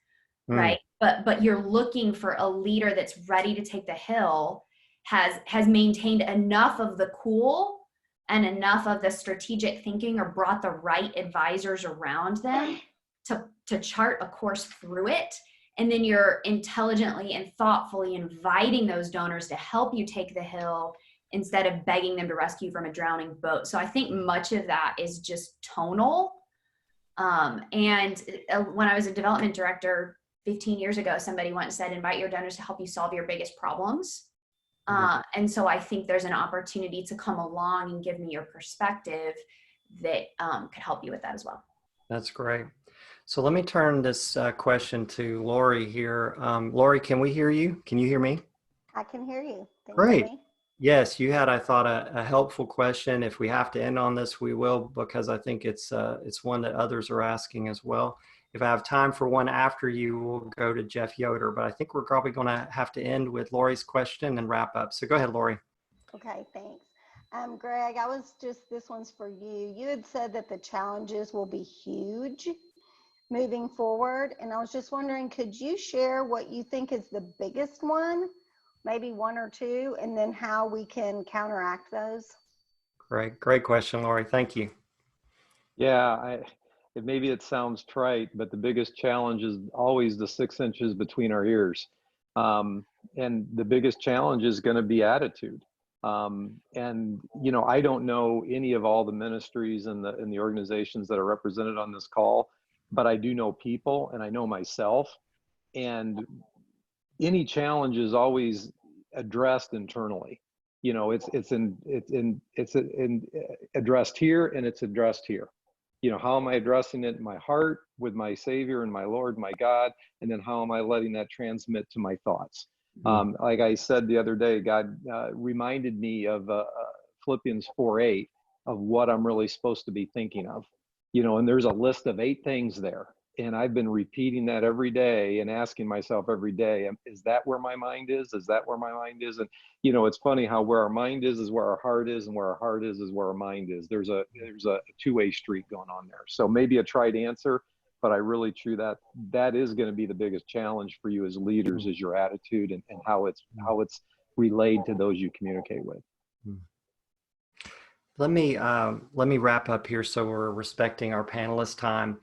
right? But you're looking for a leader that's ready to take the hill, has maintained enough of the cool and enough of the strategic thinking, or brought the right advisors around them to chart a course through it. And then you're intelligently and thoughtfully inviting those donors to help you take the hill instead of begging them to rescue you from a drowning boat. So I think much of that is just tonal. And when I was a development director 15 years ago, somebody once said, invite your donors to help you solve your biggest problems. And so I think there's an opportunity to come along and give me your perspective that could help you with that as well. That's great. So let me turn this question to Lori here. Lori, can we hear you? Can you hear me? I can hear you. Can Great. you hear me? Yes, you had, I thought, a helpful question. If we have to end on this, we will, because I think it's one that others are asking as well. If I have time for one after you, we'll go to Jeff Yoder, but I think we're probably going to have to end with Lori's question and wrap up. So go ahead, Lori. Okay, thanks. Greg, this one's for you. You had said that the challenges will be huge moving forward. And I was just wondering, could you share what you think is the biggest one, maybe one or two, and then how we can counteract those? Great question, Lori. Thank you. Yeah, maybe it sounds trite, but the biggest challenge is always the 6 inches between our ears. And the biggest challenge is going to be attitude. And, you know, I don't know any of all the ministries and the organizations that are represented on this call, but I do know people, and I know myself, and any challenge is always addressed internally. You know, it's addressed here, and it's addressed here. You know, how am I addressing it in my heart with my Savior and my Lord, my God? And then how am I letting that transmit to my thoughts? Like I said the other day, God reminded me of Philippians 4:8 of what I'm really supposed to be thinking of. You know, and there's a list of 8 things there. And I've been repeating that every day and asking myself every day, is that where my mind is? Is that where my mind is? And, you know, it's funny how where our mind is where our heart is, and where our heart is where our mind is. There's a two-way street going on there. So maybe a trite answer, but I really that is going to be the biggest challenge for you as leaders, is your attitude and how it's relayed to those you communicate with. Let me wrap up here so we're respecting our panelists' time.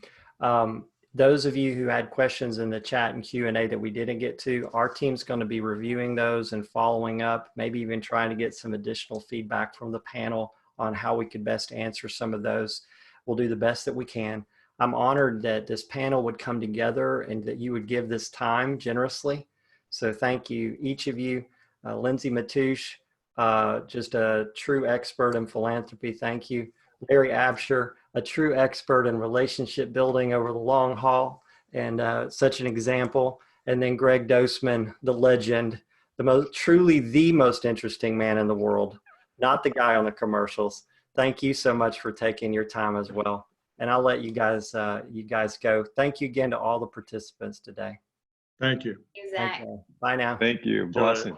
Those of you who had questions in the chat and Q&A that we didn't get to, our team's going to be reviewing those and following up, maybe even trying to get some additional feedback from the panel on how we could best answer some of those. We'll do the best that we can. I'm honored that this panel would come together and that you would give this time generously. So thank you, each of you. Lindsay Matoush, just a true expert in philanthropy. Thank you. Larry Absher, a true expert in relationship building over the long haul, and such an example. And then Greg Dosman, the legend, truly the most interesting man in the world, not the guy on the commercials. Thank you so much for taking your time as well. And I'll let you guys go. Thank you again to all the participants today. Thank you. Exactly. Bye now. Thank you. Blessing.